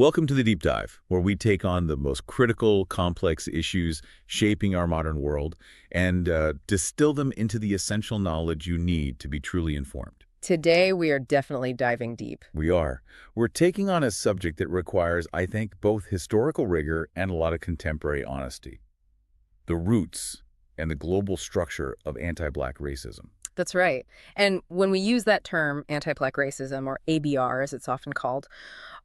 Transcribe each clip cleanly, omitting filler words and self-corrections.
Welcome to the Deep Dive, where we take on the most critical, complex issues shaping our modern world and distill them into the essential knowledge you need to be truly informed. Today, we are definitely diving deep. We are. We're taking on a subject that requires, I think, both historical rigor and a lot of contemporary honesty. The roots and the global structure of anti-Black racism. That's right. And when we use that term, anti-Black racism, or ABR as it's often called,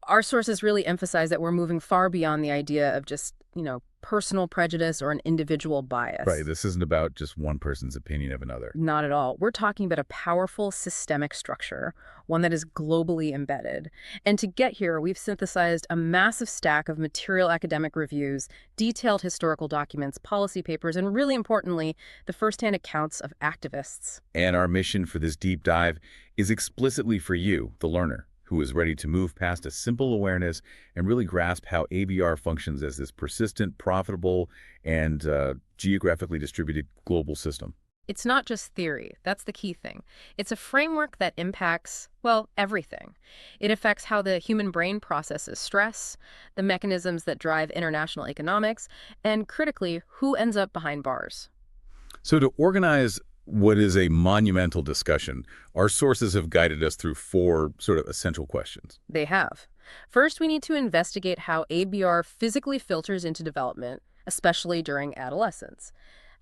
our sources really emphasize that we're moving far beyond the idea of just, personal prejudice or an individual bias. Right, this isn't about just one person's opinion of another. Not at all. We're talking about a powerful systemic structure, one that is globally embedded. And to get here, we've synthesized a massive stack of material academic reviews, detailed historical documents, policy papers, and really importantly, the firsthand accounts of activists. And our mission for this deep dive is explicitly for you, the learner, who is ready to move past a simple awareness and really grasp how ABR functions as this persistent, profitable, and geographically distributed global system. It's not just theory. That's the key thing. It's a framework that impacts, well, everything. It affects how the human brain processes stress, the mechanisms that drive international economics, and critically, who ends up behind bars. So to organize what is a monumental discussion, our sources have guided us through four sort of essential questions. They have. First, we need to investigate how ABR physically filters into development, especially during adolescence.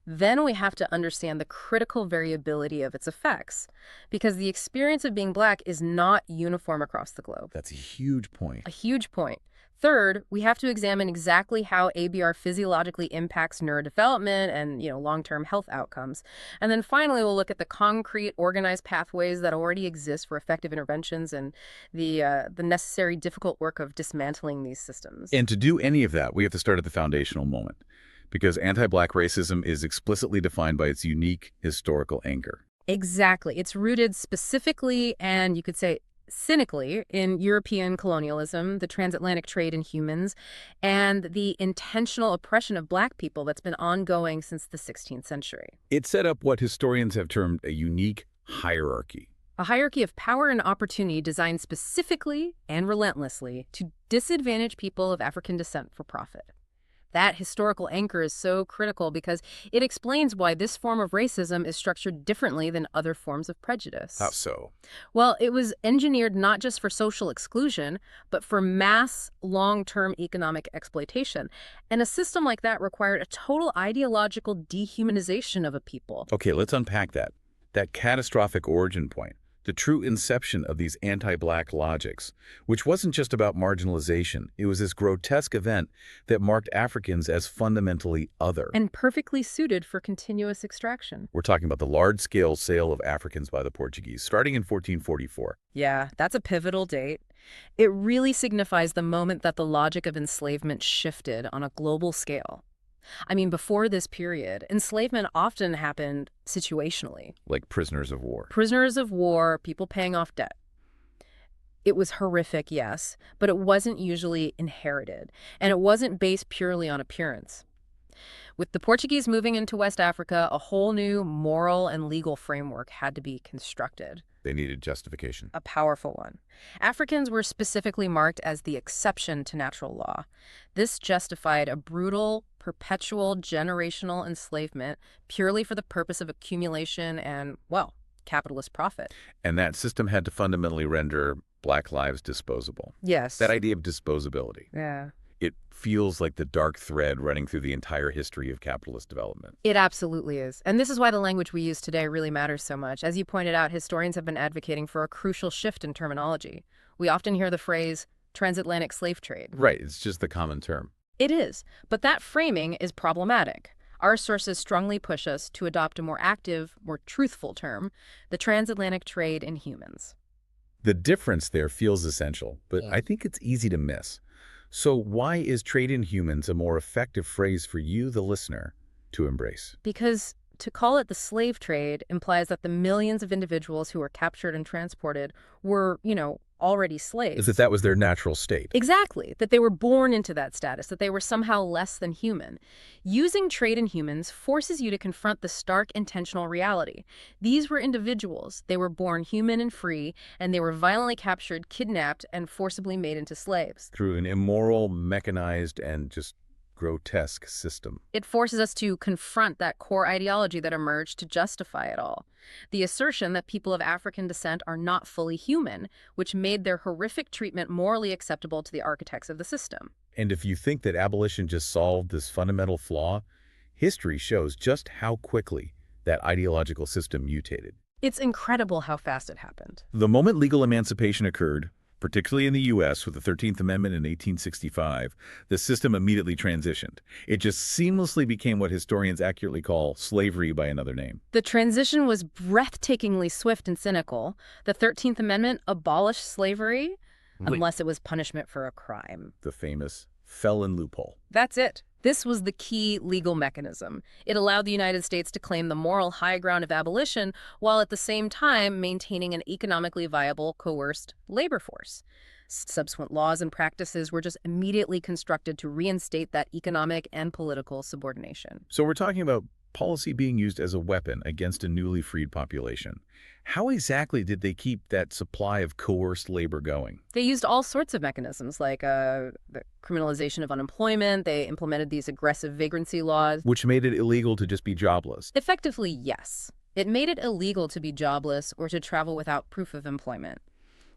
Then we have to understand the critical variability of its effects, because the experience of being Black is not uniform across the globe. That's a huge point. A huge point. Third, we have to examine exactly how ABR physiologically impacts neurodevelopment and, long-term health outcomes. And then finally, we'll look at the concrete, organized pathways that already exist for effective interventions and the necessary difficult work of dismantling these systems. And to do any of that, we have to start at the foundational moment, because anti-Black racism is explicitly defined by its unique historical anchor. Exactly. It's rooted specifically, and you could say cynically, in European colonialism, the transatlantic trade in humans, and the intentional oppression of Black people that's been ongoing since the 16th century. It set up what historians have termed a unique hierarchy. A hierarchy of power and opportunity designed specifically and relentlessly to disadvantage people of African descent for profit. That historical anchor is so critical because it explains why this form of racism is structured differently than other forms of prejudice. How so? Well, it was engineered not just for social exclusion, but for mass, long-term economic exploitation. And a system like that required a total ideological dehumanization of a people. Okay, let's unpack that. That catastrophic origin point. The true inception of these anti-Black logics, which wasn't just about marginalization. It was this grotesque event that marked Africans as fundamentally other. And perfectly suited for continuous extraction. We're talking about the large-scale sale of Africans by the Portuguese, starting in 1444. Yeah, that's a pivotal date. It really signifies the moment that the logic of enslavement shifted on a global scale. I mean, before this period, enslavement often happened situationally. Like prisoners of war. Prisoners of war, people paying off debt. It was horrific, yes, but it wasn't usually inherited, and it wasn't based purely on appearance. With the Portuguese moving into West Africa, a whole new moral and legal framework had to be constructed. They needed justification. A powerful one. Africans were specifically marked as the exception to natural law. This justified a brutal, perpetual, generational enslavement purely for the purpose of accumulation and, well, capitalist profit. And that system had to fundamentally render Black lives disposable. Yes. That idea of disposability. Yeah. It feels like the dark thread running through the entire history of capitalist development. It absolutely is. And this is why the language we use today really matters so much. As you pointed out, historians have been advocating for a crucial shift in terminology. We often hear the phrase transatlantic slave trade. Right, it's just the common term. It is, but that framing is problematic. Our sources strongly push us to adopt a more active, more truthful term, the transatlantic trade in humans. The difference there feels essential, but I think it's easy to miss. So why is trade in humans a more effective phrase for you, the listener, to embrace? Because to call it the slave trade implies that the millions of individuals who were captured and transported were, already As if slaves. that was their natural state. Exactly, that they were born into that status, that they were somehow less than human. Using trade in humans forces you to confront the stark intentional reality. These were individuals. They were born human and free, and they were violently captured, kidnapped, and forcibly made into slaves. Through an immoral, mechanized, and just grotesque system. It forces us to confront that core ideology that emerged to justify it all. The assertion that people of African descent are not fully human, which made their horrific treatment morally acceptable to the architects of the system. And if you think that abolition just solved this fundamental flaw, history shows just how quickly that ideological system mutated. It's incredible how fast it happened. The moment legal emancipation occurred, particularly in the U.S. with the 13th Amendment in 1865, the system immediately transitioned. It just seamlessly became what historians accurately call slavery by another name. The transition was breathtakingly swift and cynical. The 13th Amendment abolished slavery unless it was punishment for a crime. The famous felon loophole. That's it. This was the key legal mechanism. It allowed the United States to claim the moral high ground of abolition while at the same time maintaining an economically viable, coerced labor force. Subsequent laws and practices were just immediately constructed to reinstate that economic and political subordination. So we're talking about policy being used as a weapon against a newly freed population. How exactly did they keep that supply of coerced labor going? They used all sorts of mechanisms, like the criminalization of unemployment. They implemented these aggressive vagrancy laws. Which made it illegal to just be jobless. Effectively, yes. It made it illegal to be jobless or to travel without proof of employment.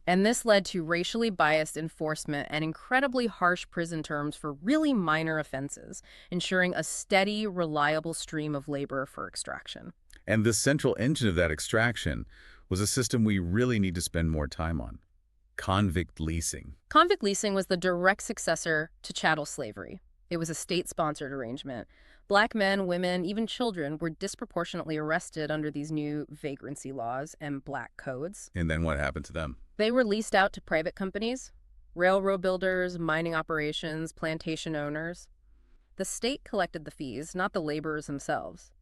And this led to racially biased enforcement and incredibly harsh prison terms for really minor offenses, ensuring a steady, reliable stream of labor for extraction. And the central engine of that extraction was a system we really need to spend more time on: convict leasing. Convict leasing was the direct successor to chattel slavery. It was a state-sponsored arrangement. Black men, women, even children were disproportionately arrested under these new vagrancy laws and black codes. And then what happened to them? They were leased out to private companies, railroad builders, mining operations, plantation owners. The state collected the fees, not the laborers themselves.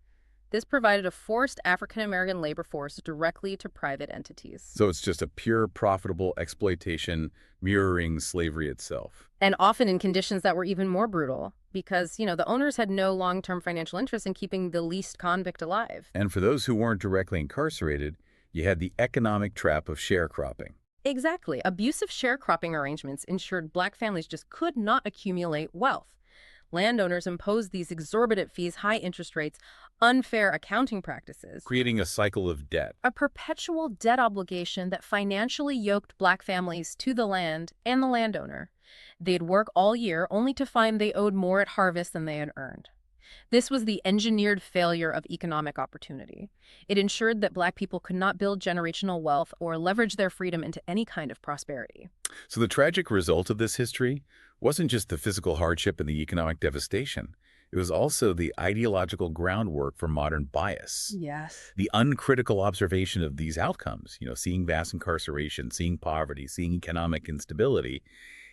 This provided a forced African-American labor force directly to private entities. So it's just a pure profitable exploitation mirroring slavery itself. And often in conditions that were even more brutal because, the owners had no long-term financial interest in keeping the leased convict alive. And for those who weren't directly incarcerated, you had the economic trap of sharecropping. Exactly. Abusive sharecropping arrangements ensured black families just could not accumulate wealth. Landowners imposed these exorbitant fees, high interest rates, unfair accounting practices, Creating a cycle of debt. a perpetual debt obligation that financially yoked black families to the land and the landowner. They'd work all year only to find they owed more at harvest than they had earned. This was the engineered failure of economic opportunity. It ensured that black people could not build generational wealth or leverage their freedom into any kind of prosperity. So the tragic result of this history wasn't just the physical hardship and the economic devastation. It was also the ideological groundwork for modern bias. Yes. The uncritical observation of these outcomes, seeing vast incarceration, seeing poverty, seeing economic instability,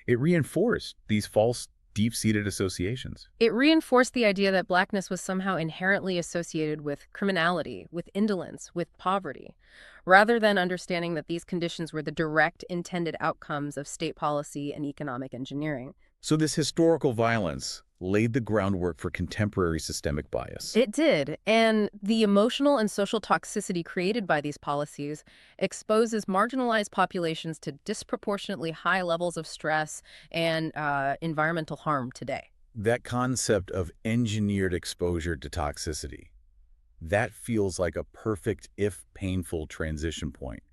it reinforced these false, deep-seated associations. It reinforced the idea that blackness was somehow inherently associated with criminality, with indolence, with poverty, rather than understanding that these conditions were the direct intended outcomes of state policy and economic engineering. So this historical violence laid the groundwork for contemporary systemic bias. It did, and the emotional and social toxicity created by these policies exposes marginalized populations to disproportionately high levels of stress and environmental harm today. That concept of engineered exposure to toxicity, that feels like a perfect, if painful, transition point.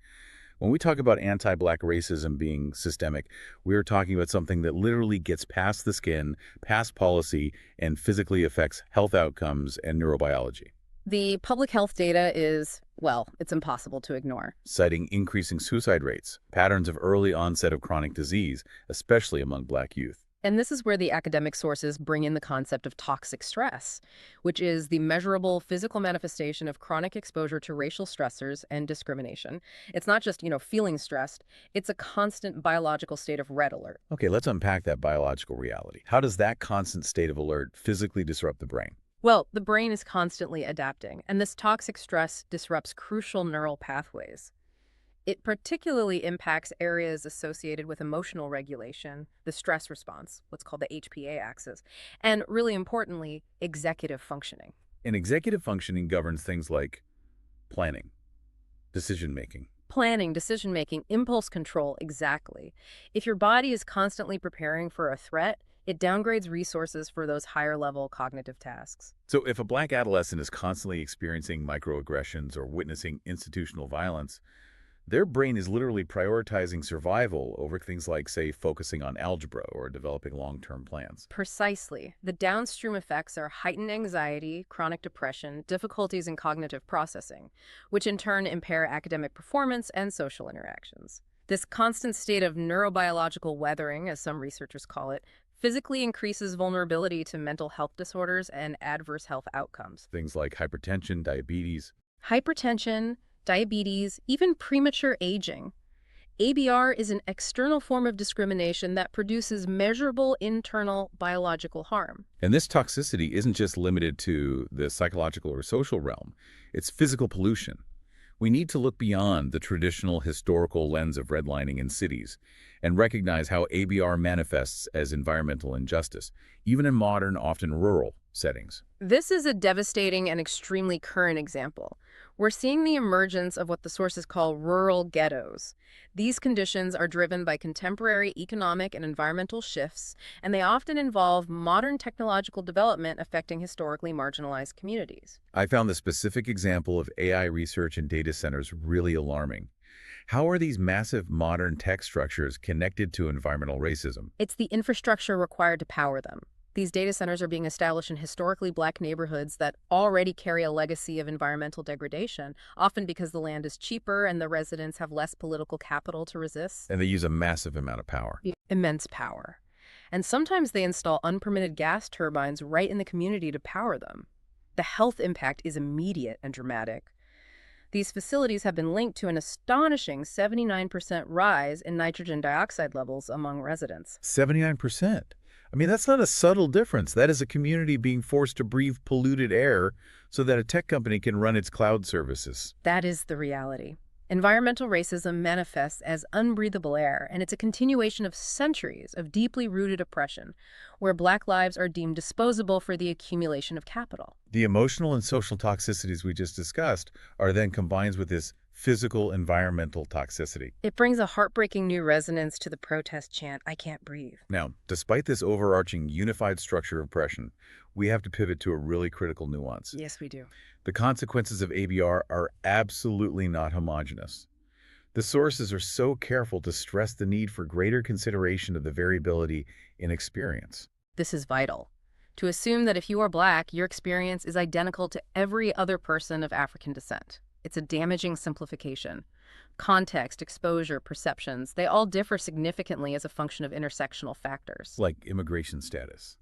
When we talk about anti-Black racism being systemic, we're talking about something that literally gets past the skin, past policy, and physically affects health outcomes and neurobiology. The public health data is, it's impossible to ignore. Citing increasing suicide rates, patterns of early onset of chronic disease, especially among Black youth. And this is where the academic sources bring in the concept of toxic stress, which is the measurable physical manifestation of chronic exposure to racial stressors and discrimination. It's not just, feeling stressed. It's a constant biological state of red alert. Okay, let's unpack that biological reality. How does that constant state of alert physically disrupt the brain? Well, the brain is constantly adapting, and this toxic stress disrupts crucial neural pathways. It particularly impacts areas associated with emotional regulation, the stress response, what's called the HPA axis, and really importantly, executive functioning. And executive functioning governs things like planning, decision-making. Planning, decision making, impulse control, exactly. If your body is constantly preparing for a threat, it downgrades resources for those higher level cognitive tasks. So if a Black adolescent is constantly experiencing microaggressions or witnessing institutional violence, their brain is literally prioritizing survival over things like, say, focusing on algebra or developing long-term plans. Precisely. The downstream effects are heightened anxiety, chronic depression, difficulties in cognitive processing, which in turn impair academic performance and social interactions. This constant state of neurobiological weathering, as some researchers call it, physically increases vulnerability to mental health disorders and adverse health outcomes. Things like hypertension, diabetes. Hypertension, diabetes, even premature aging. ABR is an external form of discrimination that produces measurable internal biological harm. And this toxicity isn't just limited to the psychological or social realm. It's physical pollution. We need to look beyond the traditional historical lens of redlining in cities and recognize how ABR manifests as environmental injustice, even in modern, often rural settings. This is a devastating and extremely current example. We're seeing the emergence of what the sources call rural ghettos. These conditions are driven by contemporary economic and environmental shifts, and they often involve modern technological development affecting historically marginalized communities. I found the specific example of AI research in data centers really alarming. How are these massive modern tech structures connected to environmental racism? It's the infrastructure required to power them. These data centers are being established in historically Black neighborhoods that already carry a legacy of environmental degradation, often because the land is cheaper and the residents have less political capital to resist. And they use a massive amount of power. Immense power. And sometimes they install unpermitted gas turbines right in the community to power them. The health impact is immediate and dramatic. These facilities have been linked to an astonishing 79% rise in nitrogen dioxide levels among residents. 79%. I mean, that's not a subtle difference. That is a community being forced to breathe polluted air so that a tech company can run its cloud services. That is the reality. Environmental racism manifests as unbreathable air, and it's a continuation of centuries of deeply rooted oppression, where Black lives are deemed disposable for the accumulation of capital. The emotional and social toxicities we just discussed are then combined with this physical environmental toxicity. It brings a heartbreaking new resonance to the protest chant, "I can't breathe." Now, despite this overarching unified structure of oppression, we have to pivot to a really critical nuance. Yes, we do. The consequences of ABR are absolutely not homogeneous. The sources are so careful to stress the need for greater consideration of the variability in experience. This is vital. To assume that if you are Black, your experience is identical to every other person of African descent. It's a damaging simplification. Context, exposure, perceptions, they all differ significantly as a function of intersectional factors. Like immigration status,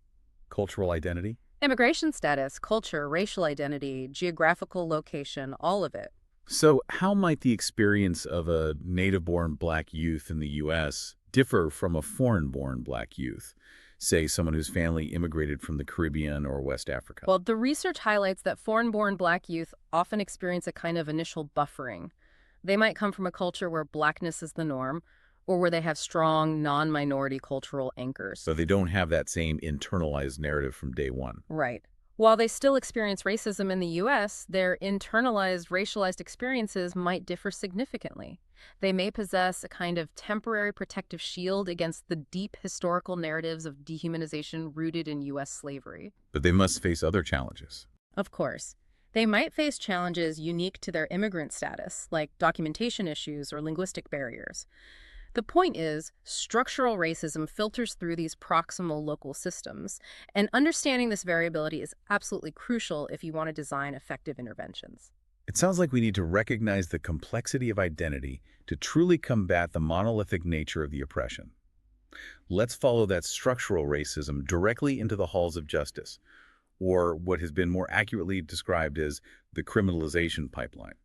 cultural identity. Immigration status, culture, racial identity, geographical location, all of it. So how might the experience of a native-born Black youth in the U.S. differ from a foreign-born Black youth? Say, someone whose family immigrated from the Caribbean or West Africa. Well, the research highlights that foreign-born Black youth often experience a kind of initial buffering. They might come from a culture where Blackness is the norm, or where they have strong, non-minority cultural anchors. So they don't have that same internalized narrative from day one. Right. While they still experience racism in the U.S., their internalized, racialized experiences might differ significantly. They may possess a kind of temporary protective shield against the deep historical narratives of dehumanization rooted in U.S. slavery. But they must face other challenges. Of course. They might face challenges unique to their immigrant status, like documentation issues or linguistic barriers. The point is, structural racism filters through these proximal local systems, and understanding this variability is absolutely crucial if you want to design effective interventions. It sounds like we need to recognize the complexity of identity to truly combat the monolithic nature of the oppression. Let's follow that structural racism directly into the halls of justice, or what has been more accurately described as the criminalization pipeline.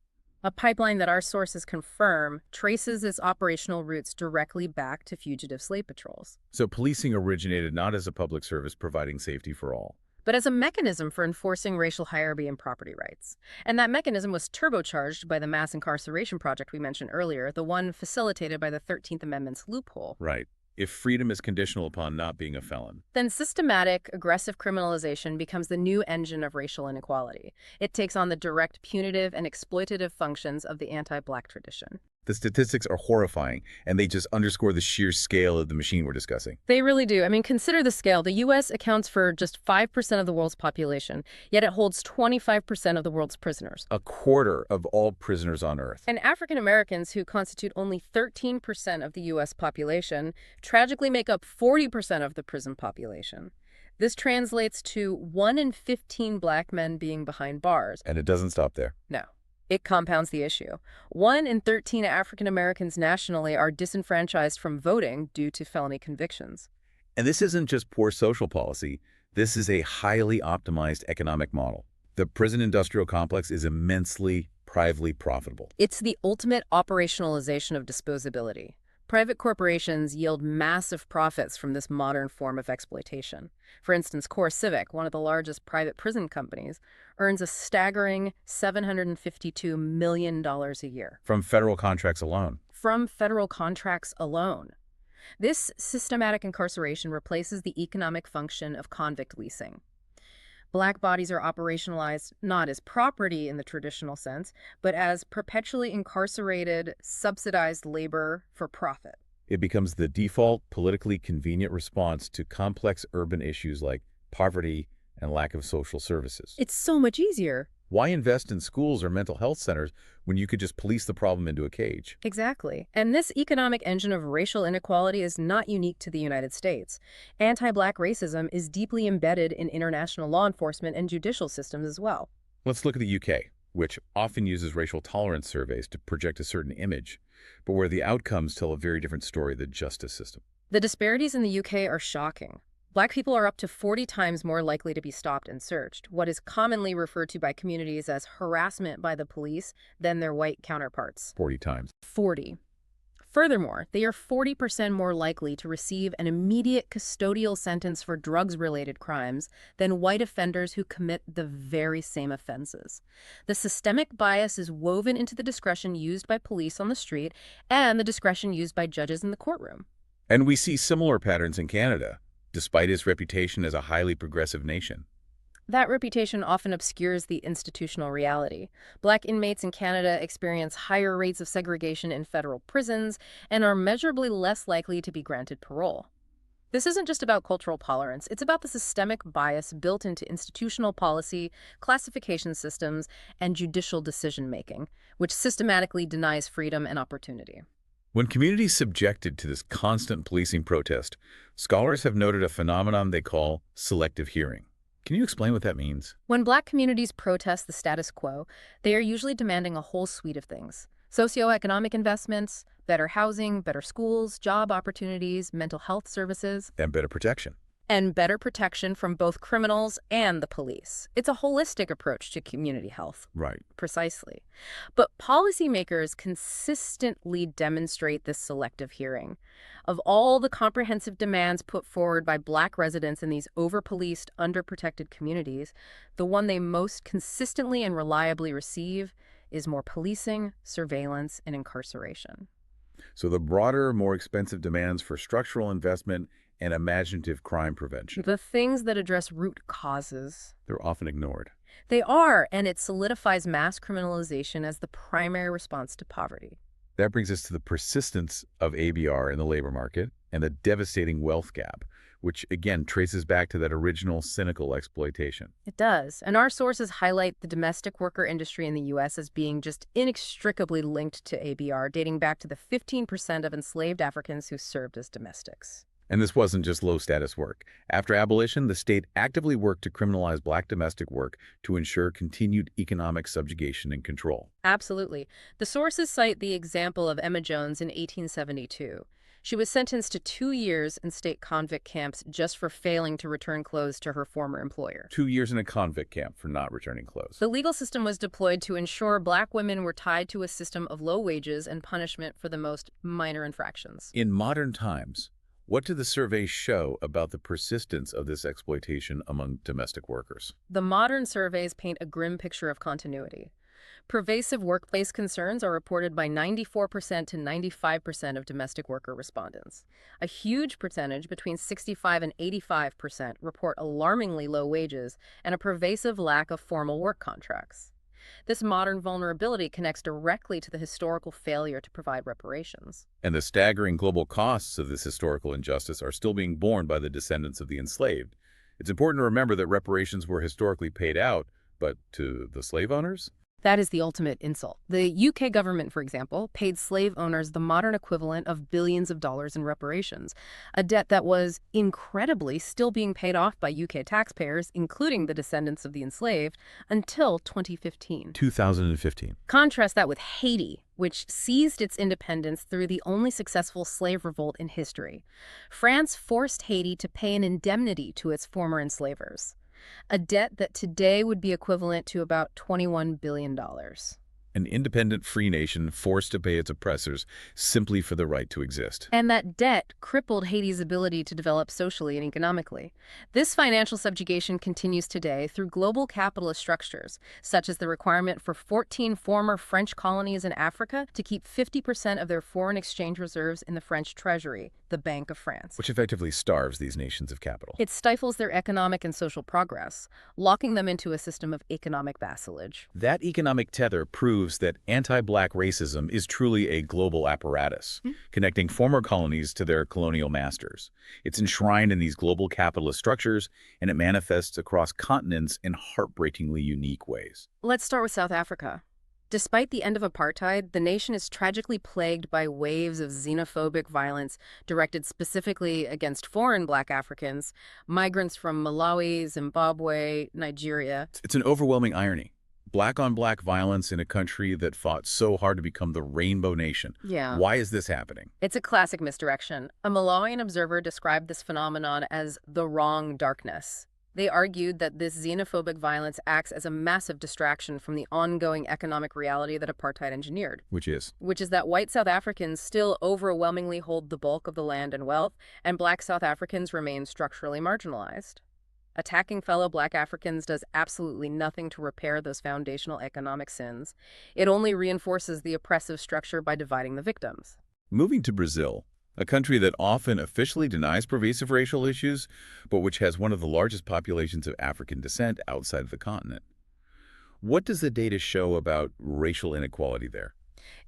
A pipeline that our sources confirm traces its operational roots directly back to fugitive slave patrols. So policing originated not as a public service providing safety for all, but as a mechanism for enforcing racial hierarchy and property rights. And that mechanism was turbocharged by the mass incarceration project we mentioned earlier, the one facilitated by the 13th Amendment's loophole. Right. If freedom is conditional upon not being a felon. Then systematic, aggressive criminalization becomes the new engine of racial inequality. It takes on the direct punitive and exploitative functions of the anti-Black tradition. The statistics are horrifying, and they just underscore the sheer scale of the machine we're discussing. They really do. I mean, consider the scale. The U.S. accounts for just 5% of the world's population, yet it holds 25% of the world's prisoners. A quarter of all prisoners on Earth. And African Americans, who constitute only 13% of the U.S. population, tragically make up 40% of the prison population. This translates to 1 in 15 Black men being behind bars. And it doesn't stop there. No. It compounds the issue. 1 in 13 African Americans nationally are disenfranchised from voting due to felony convictions. And this isn't just poor social policy. This is a highly optimized economic model. The prison industrial complex is immensely privately profitable. It's the ultimate operationalization of disposability. Private corporations yield massive profits from this modern form of exploitation. For instance, CoreCivic, one of the largest private prison companies, earns a staggering $752 million a year. From federal contracts alone. From federal contracts alone. This systematic incarceration replaces the economic function of convict leasing. Black bodies are operationalized not as property in the traditional sense, but as perpetually incarcerated, subsidized labor for profit. It becomes the default, politically convenient response to complex urban issues like poverty and lack of social services. It's so much easier. Why invest in schools or mental health centers when you could just police the problem into a cage? Exactly. And this economic engine of racial inequality is not unique to the United States. Anti-Black racism is deeply embedded in international law enforcement and judicial systems as well. Let's look at the UK, which often uses racial tolerance surveys to project a certain image, but where the outcomes tell a very different story, the justice system. The disparities in the UK are shocking. Black people are up to 40 times more likely to be stopped and searched, what is commonly referred to by communities as harassment by the police, than their white counterparts. 40 times. 40. Furthermore, they are 40% more likely to receive an immediate custodial sentence for drugs-related crimes than white offenders who commit the very same offenses. The systemic bias is woven into the discretion used by police on the street and the discretion used by judges in the courtroom. And we see similar patterns in Canada, despite its reputation as a highly progressive nation. That reputation often obscures the institutional reality. Black inmates in Canada experience higher rates of segregation in federal prisons and are measurably less likely to be granted parole. This isn't just about cultural tolerance, it's about the systemic bias built into institutional policy, classification systems, and judicial decision-making, which systematically denies freedom and opportunity. When communities subjected to this constant policing protest, scholars have noted a phenomenon they call selective hearing. Can you explain what that means? When Black communities protest the status quo, they are usually demanding a whole suite of things. Socioeconomic investments, better housing, better schools, job opportunities, mental health services. And better protection. And better protection from both criminals and the police. It's a holistic approach to community health. Right. Precisely. But policymakers consistently demonstrate this selective hearing. Of all the comprehensive demands put forward by Black residents in these over-policed, underprotected communities, the one they most consistently and reliably receive is more policing, surveillance, and incarceration. So the broader, more expensive demands for structural investment and imaginative crime prevention. The things that address root causes. They're often ignored. They are, and it solidifies mass criminalization as the primary response to poverty. That brings us to the persistence of ABR in the labor market and the devastating wealth gap, which again traces back to that original cynical exploitation. It does, and our sources highlight the domestic worker industry in the U.S. as being just inextricably linked to ABR, dating back to the 15% of enslaved Africans who served as domestics. And this wasn't just low-status work. After abolition, the state actively worked to criminalize Black domestic work to ensure continued economic subjugation and control. Absolutely. The sources cite the example of Emma Jones in 1872. She was sentenced to 2 years in state convict camps just for failing to return clothes to her former employer. 2 years in a convict camp for not returning clothes. The legal system was deployed to ensure Black women were tied to a system of low wages and punishment for the most minor infractions. In modern times, What do the surveys show about the persistence of this exploitation among domestic workers? The modern surveys paint a grim picture of continuity. Pervasive workplace concerns are reported by 94% to 95% of domestic worker respondents. A huge percentage, between 65 and 85%, report alarmingly low wages and a pervasive lack of formal work contracts. This modern vulnerability connects directly to the historical failure to provide reparations. And the staggering global costs of this historical injustice are still being borne by the descendants of the enslaved. It's important to remember that reparations were historically paid out, but to the slave owners? That is the ultimate insult. The UK government, for example, paid slave owners the modern equivalent of billions of dollars in reparations, a debt that was, incredibly, still being paid off by UK taxpayers, including the descendants of the enslaved, until 2015. 2015. Contrast that with Haiti, which seized its independence through the only successful slave revolt in history. France forced Haiti to pay an indemnity to its former enslavers, a debt that today would be equivalent to about $21 billion. An independent free nation forced to pay its oppressors simply for the right to exist. And that debt crippled Haiti's ability to develop socially and economically. This financial subjugation continues today through global capitalist structures, such as the requirement for 14 former French colonies in Africa to keep 50% of their foreign exchange reserves in the French treasury, the Bank of France. Which effectively starves these nations of capital. It stifles their economic and social progress, locking them into a system of economic vassalage. That economic tether proves that anti-Black racism is truly a global apparatus, connecting former colonies to their colonial masters. It's enshrined in these global capitalist structures, and it manifests across continents in heartbreakingly unique ways. Let's start with South Africa. Despite the end of apartheid, the nation is tragically plagued by waves of xenophobic violence directed specifically against foreign Black Africans, migrants from Malawi, Zimbabwe, Nigeria. It's an overwhelming irony. Black-on-black violence in a country that fought so hard to become the rainbow nation. Yeah. Why is this happening? It's a classic misdirection. A Malawian observer described this phenomenon as the wrong darkness. They argued that this xenophobic violence acts as a massive distraction from the ongoing economic reality that apartheid engineered. Which is? Which is that white South Africans still overwhelmingly hold the bulk of the land and wealth, and Black South Africans remain structurally marginalized. Attacking fellow Black Africans does absolutely nothing to repair those foundational economic sins. It only reinforces the oppressive structure by dividing the victims. Moving to Brazil, a country that often officially denies pervasive racial issues, but which has one of the largest populations of African descent outside of the continent. What does the data show about racial inequality there?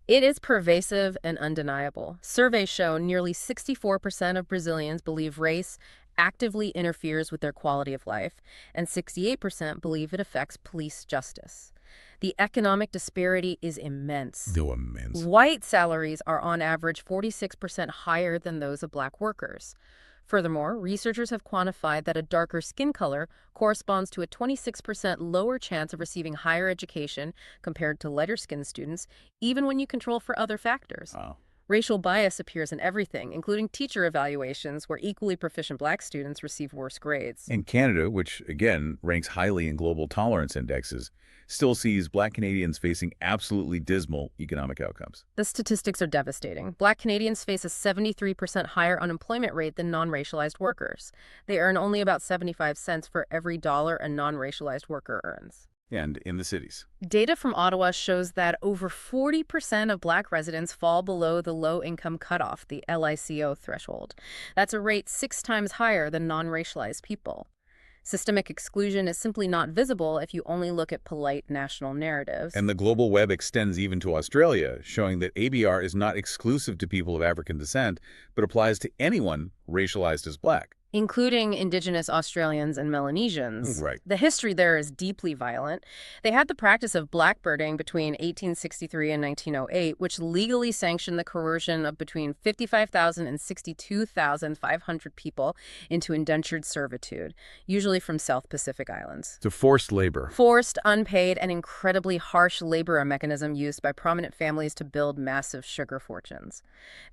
It is pervasive and undeniable. Surveys show nearly 64% of Brazilians believe race actively interferes with their quality of life, and 68% believe it affects police justice. The economic disparity is immense. Though immense. White salaries are on average 46% higher than those of Black workers. Furthermore, researchers have quantified that a darker skin color corresponds to a 26% lower chance of receiving higher education compared to lighter-skinned students, even when you control for other factors. Wow. Racial bias appears in everything, including teacher evaluations, where equally proficient Black students receive worse grades. And Canada, which again ranks highly in global tolerance indexes, still sees Black Canadians facing absolutely dismal economic outcomes. The statistics are devastating. Black Canadians face a 73% higher unemployment rate than non-racialized workers. They earn only about 75 cents for every dollar a non-racialized worker earns. And in the cities. Data from Ottawa shows that over 40% of Black residents fall below the low-income cutoff, the LICO threshold. That's a rate 6 times higher than non-racialized people. Systemic exclusion is simply not visible if you only look at polite national narratives. And the global web extends even to Australia, showing that ABR is not exclusive to people of African descent, but applies to anyone racialized as Black. Including Indigenous Australians and Melanesians. Right. The history there is deeply violent. They had the practice of blackbirding between 1863 and 1908, which legally sanctioned the coercion of between 55,000 and 62,500 people into indentured servitude, usually from South Pacific Islands. To forced labor. Forced, unpaid, and incredibly harsh labor, a mechanism used by prominent families to build massive sugar fortunes.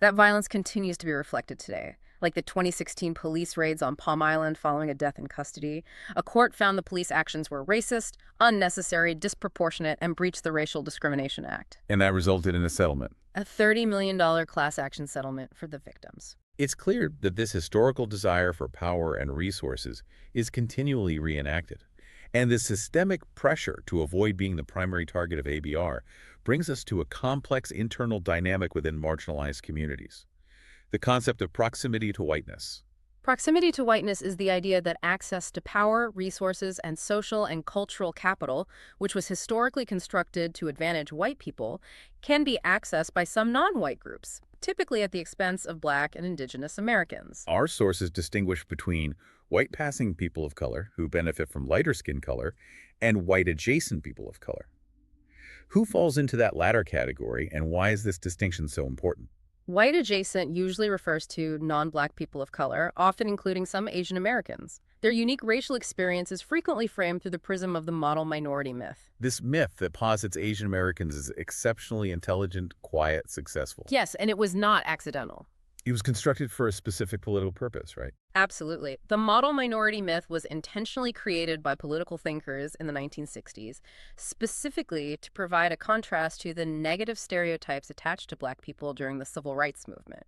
That violence continues to be reflected today. Like the 2016 police raids on Palm Island following a death in custody. A court found the police actions were racist, unnecessary, disproportionate, and breached the Racial Discrimination Act. And that resulted in a settlement. A $30 million class action settlement for the victims. It's clear that this historical desire for power and resources is continually reenacted. And the systemic pressure to avoid being the primary target of ABR brings us to a complex internal dynamic within marginalized communities. The concept of proximity to whiteness. Proximity to whiteness is the idea that access to power, resources, and social and cultural capital, which was historically constructed to advantage white people, can be accessed by some non-white groups, typically at the expense of Black and Indigenous Americans. Our sources distinguish between white passing people of color who benefit from lighter skin color and white adjacent people of color. Who falls into that latter category, and why is this distinction so important? White adjacent usually refers to non-Black people of color, often including some Asian Americans. Their unique racial experience is frequently framed through the prism of the model minority myth. This myth that posits Asian Americans as exceptionally intelligent, quiet, successful. Yes, and it was not accidental. It was constructed for a specific political purpose, right? Absolutely. The model minority myth was intentionally created by political thinkers in the 1960s, specifically to provide a contrast to the negative stereotypes attached to Black people during the Civil Rights Movement.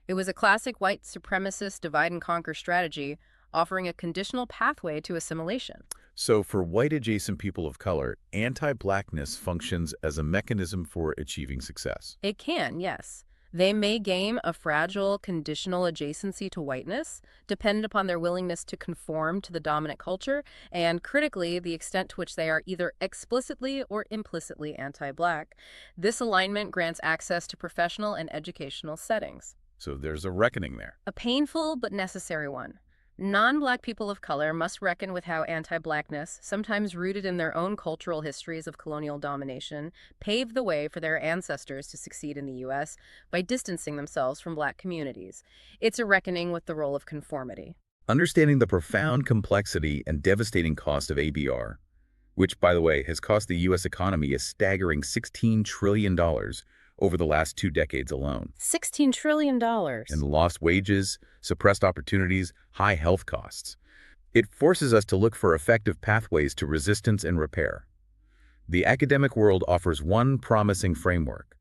It was a classic white supremacist divide-and-conquer strategy, offering a conditional pathway to assimilation. So for white adjacent people of color, anti-Blackness functions as a mechanism for achieving success. It can, yes. They may game a fragile, conditional adjacency to whiteness, dependent upon their willingness to conform to the dominant culture, and critically, the extent to which they are either explicitly or implicitly anti-Black. This alignment grants access to professional and educational settings. So there's a reckoning there. A painful but necessary one. Non-Black people of color must reckon with how anti-Blackness, sometimes rooted in their own cultural histories of colonial domination, paved the way for their ancestors to succeed in the U.S. by distancing themselves from Black communities. It's a reckoning with the role of conformity. Understanding the profound complexity and devastating cost of ABR, which, by the way, has cost the U.S. economy a staggering $16 trillion over the last 2 decades alone. $16 trillion. And lost wages, suppressed opportunities, high health costs. It forces us to look for effective pathways to resistance and repair. The academic world offers one promising framework: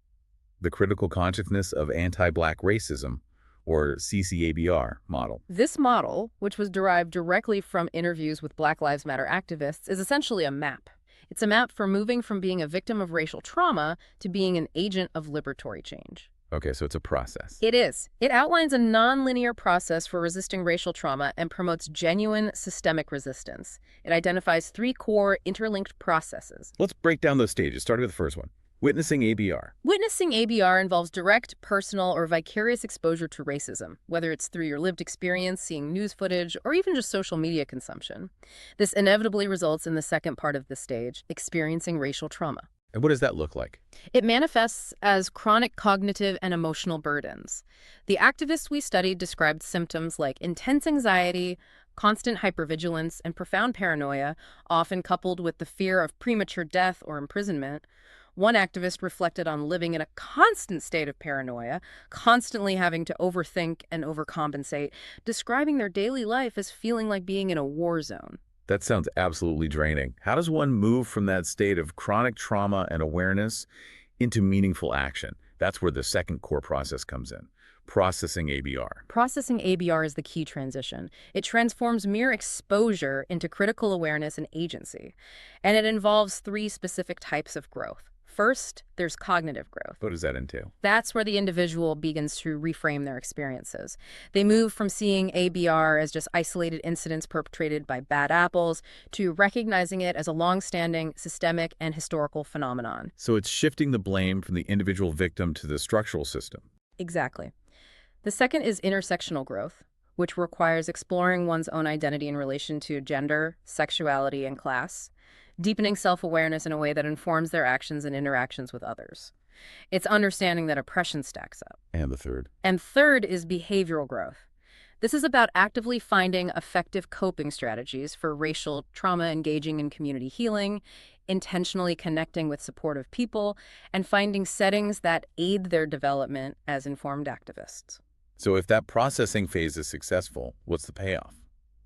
the critical consciousness of anti-Black racism, or CCABR model. This model, which was derived directly from interviews with Black Lives Matter activists, is essentially a map. It's a map for moving from being a victim of racial trauma to being an agent of liberatory change. Okay, so it's a process. It is. It outlines a non-linear process for resisting racial trauma and promotes genuine systemic resistance. It identifies 3 core interlinked processes. Let's break down those stages, starting with the first one. Witnessing ABR. Witnessing ABR involves direct, personal, or vicarious exposure to racism, whether it's through your lived experience, seeing news footage, or even just social media consumption. This inevitably results in the second part of the stage, experiencing racial trauma. And what does that look like? It manifests as chronic cognitive and emotional burdens. The activists we studied described symptoms like intense anxiety, constant hypervigilance, and profound paranoia, often coupled with the fear of premature death or imprisonment. One activist reflected on living in a constant state of paranoia, constantly having to overthink and overcompensate, describing their daily life as feeling like being in a war zone. That sounds absolutely draining. How does one move from that state of chronic trauma and awareness into meaningful action? That's where the second core process comes in: processing ABR. Processing ABR is the key transition. It transforms mere exposure into critical awareness and agency. And it involves 3 specific types of growth. First, there's cognitive growth. What does that entail? That's where the individual begins to reframe their experiences. They move from seeing ABR as just isolated incidents perpetrated by bad apples to recognizing it as a long-standing, systemic, and historical phenomenon. So it's shifting the blame from the individual victim to the structural system. Exactly. The second is intersectional growth, which requires exploring one's own identity in relation to gender, sexuality, and class, deepening self-awareness in a way that informs their actions and interactions with others. It's understanding that oppression stacks up. And the third? And third is behavioral growth. This is about actively finding effective coping strategies for racial trauma, engaging in community healing, intentionally connecting with supportive people, and finding settings that aid their development as informed activists. So if that processing phase is successful, what's the payoff?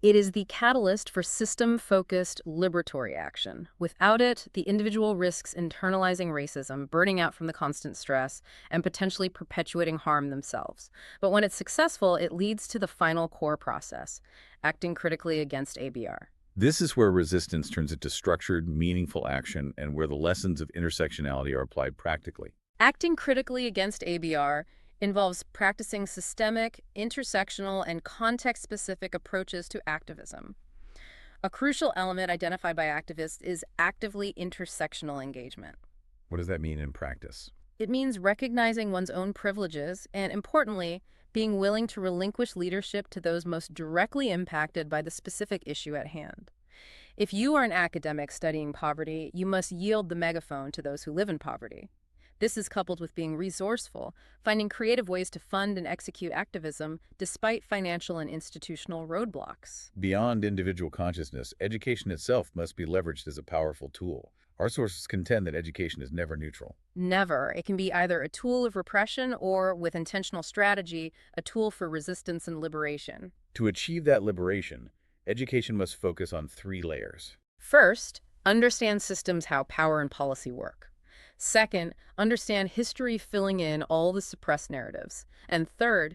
It is the catalyst for system-focused liberatory action. Without it, the individual risks internalizing racism, burning out from the constant stress, and potentially perpetuating harm themselves. But when it's successful, it leads to the final core process, acting critically against ABR. This is where resistance turns into structured, meaningful action and where the lessons of intersectionality are applied practically. Acting critically against ABR involves practicing systemic, intersectional, and context-specific approaches to activism. A crucial element identified by activists is actively intersectional engagement. What does that mean in practice? It means recognizing one's own privileges and, importantly, being willing to relinquish leadership to those most directly impacted by the specific issue at hand. If you are an academic studying poverty, you must yield the megaphone to those who live in poverty. This is coupled with being resourceful, finding creative ways to fund and execute activism despite financial and institutional roadblocks. Beyond individual consciousness, education itself must be leveraged as a powerful tool. Our sources contend that education is never neutral. Never. It can be either a tool of repression or, with intentional strategy, a tool for resistance and liberation. To achieve that liberation, education must focus on 3 layers. First, understand systems how power and policy work. Second, understand history filling in all the suppressed narratives. And third,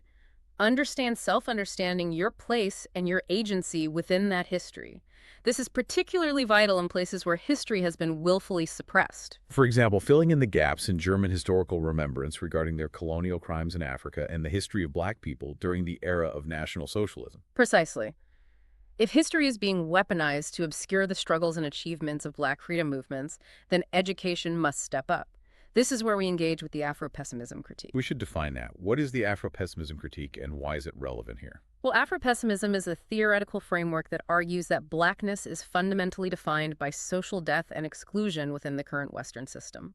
understand self-understanding your place and your agency within that history. This is particularly vital in places where history has been willfully suppressed. For example, filling in the gaps in German historical remembrance regarding their colonial crimes in Africa and the history of Black people during the era of National Socialism. Precisely. If history is being weaponized to obscure the struggles and achievements of Black freedom movements, then education must step up. This is where we engage with the Afro-pessimism critique. We should define that. What is the Afro-pessimism critique and why is it relevant here? Well, Afro-pessimism is a theoretical framework that argues that Blackness is fundamentally defined by social death and exclusion within the current Western system.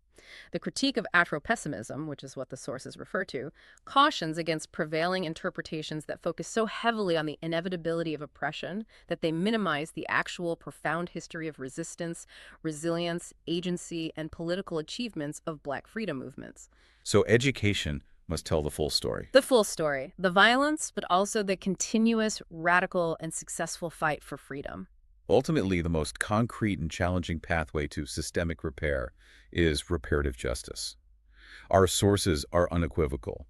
The critique of Afro-pessimism, which is what the sources refer to, cautions against prevailing interpretations that focus so heavily on the inevitability of oppression that they minimize the actual profound history of resistance, resilience, agency, and political achievements of Black freedom movements. So education must tell the full story. The full story, the violence, but also the continuous, radical, and successful fight for freedom. Ultimately, the most concrete and challenging pathway to systemic repair is reparative justice. Our sources are unequivocal.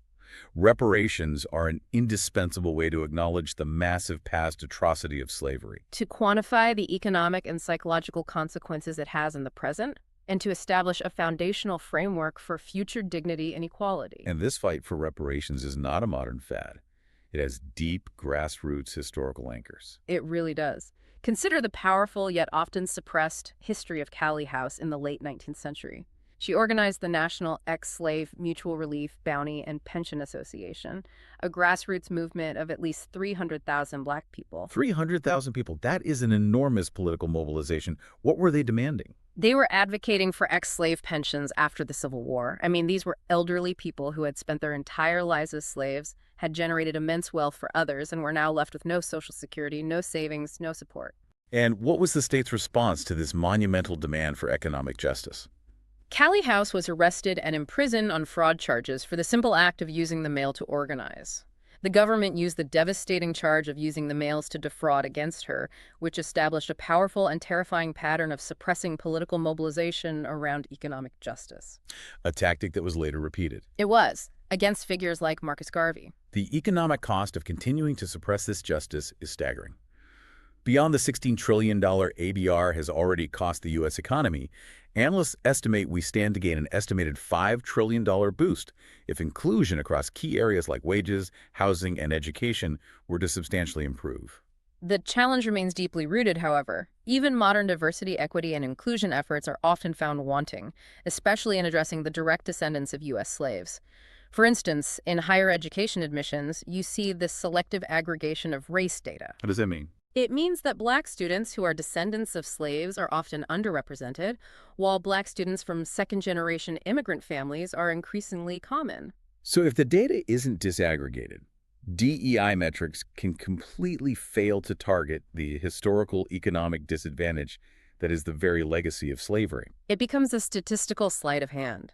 Reparations are an indispensable way to acknowledge the massive past atrocity of slavery, To quantify the economic and psychological consequences it has in the present, and to establish a foundational framework for future dignity and equality. and this fight for reparations is not a modern fad. It has deep grassroots historical anchors. It really does. Consider the powerful yet often suppressed history of Callie House in the late 19th century. She organized the National Ex-Slave Mutual Relief, Bounty, and Pension Association, a grassroots movement of at least 300,000 Black people. 300,000 people, that is an enormous political mobilization. What were they demanding? They were advocating for ex-slave pensions after the Civil War. I mean, these were elderly people who had spent their entire lives as slaves, had generated immense wealth for others, and were now left with no Social Security, no savings, no support. And what was the state's response to this monumental demand for economic justice? Callie House was arrested and imprisoned on fraud charges for the simple act of using the mail to organize. The government used the devastating charge of using the mails to defraud against her, which established a powerful and terrifying pattern of suppressing political mobilization around economic justice. A tactic that was later repeated. It was, against figures like Marcus Garvey. The economic cost of continuing to suppress this justice is staggering. Beyond the $16 trillion ABR has already cost the U.S. economy, analysts estimate we stand to gain an estimated $5 trillion boost if inclusion across key areas like wages, housing, and education were to substantially improve. The challenge remains deeply rooted, however. Even modern diversity, equity, and inclusion efforts are often found wanting, especially in addressing the direct descendants of U.S. slaves. For instance, in higher education admissions, you see this selective aggregation of race data. What does that mean? It means that Black students who are descendants of slaves are often underrepresented, while Black students from second-generation immigrant families are increasingly common. So if the data isn't disaggregated, DEI metrics can completely fail to target the historical economic disadvantage that is the very legacy of slavery. It becomes a statistical sleight of hand.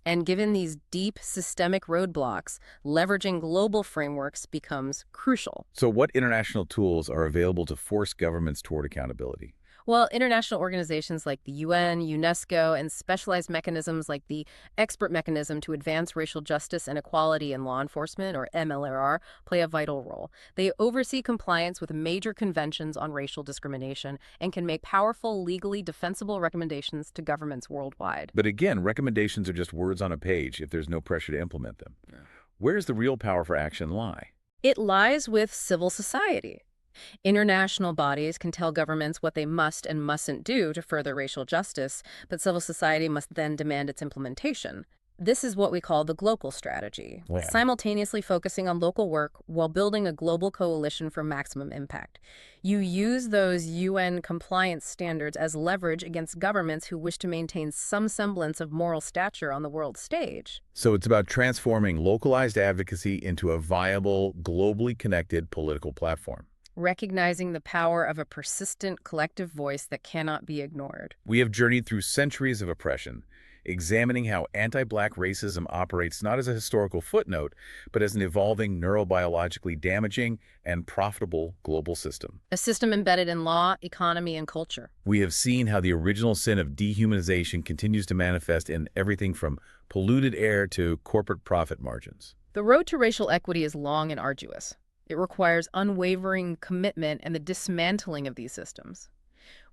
And given these deep systemic roadblocks, leveraging global frameworks becomes crucial. So what international tools are available to force governments toward accountability? Well, international organizations like the UN, UNESCO, and specialized mechanisms like the Expert Mechanism to Advance Racial Justice and Equality in Law Enforcement, or MLRR, play a vital role. They oversee compliance with major conventions on racial discrimination and can make powerful, legally defensible recommendations to governments worldwide. But again, recommendations are just words on a page if there's no pressure to implement them. Where does the real power for action lie? It lies with civil society. International bodies can tell governments what they must and mustn't do to further racial justice, but civil society must then demand its implementation. This is what we call the global strategy, Yeah. simultaneously focusing on local work while building a global coalition for maximum impact. You use those UN compliance standards as leverage against governments who wish to maintain some semblance of moral stature on the world stage. So it's about transforming localized advocacy into a viable, globally connected political platform. Recognizing the power of a persistent collective voice that cannot be ignored. We have journeyed through centuries of oppression, examining how anti-Black racism operates not as a historical footnote, but as an evolving, neurobiologically damaging, and profitable global system. A system embedded in law, economy, and culture. We have seen how the original sin of dehumanization continues to manifest in everything from polluted air to corporate profit margins. The road to racial equity is long and arduous. It requires unwavering commitment and the dismantling of these systems.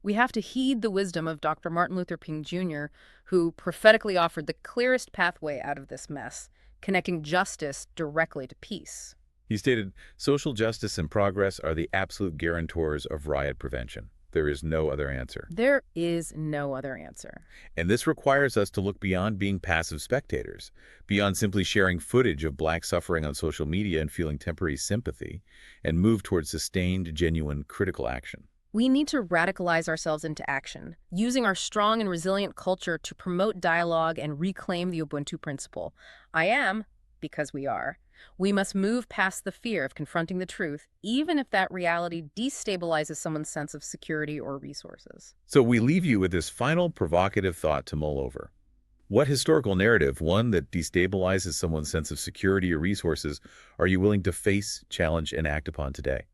We have to heed the wisdom of Dr. Martin Luther King Jr., who prophetically offered the clearest pathway out of this mess, connecting justice directly to peace. He stated, "Social justice and progress are the absolute guarantors of riot prevention. There is no other answer." There is no other answer. And this requires us to look beyond being passive spectators, beyond simply sharing footage of Black suffering on social media and feeling temporary sympathy, and move towards sustained, genuine, critical action. We need to radicalize ourselves into action, using our strong and resilient culture to promote dialogue and reclaim the Ubuntu principle. I am, because we are. We must move past the fear of confronting the truth, even if that reality destabilizes someone's sense of security or resources. So we leave you with this final provocative thought to mull over. What historical narrative, one that destabilizes someone's sense of security or resources, are you willing to face, challenge, and act upon today?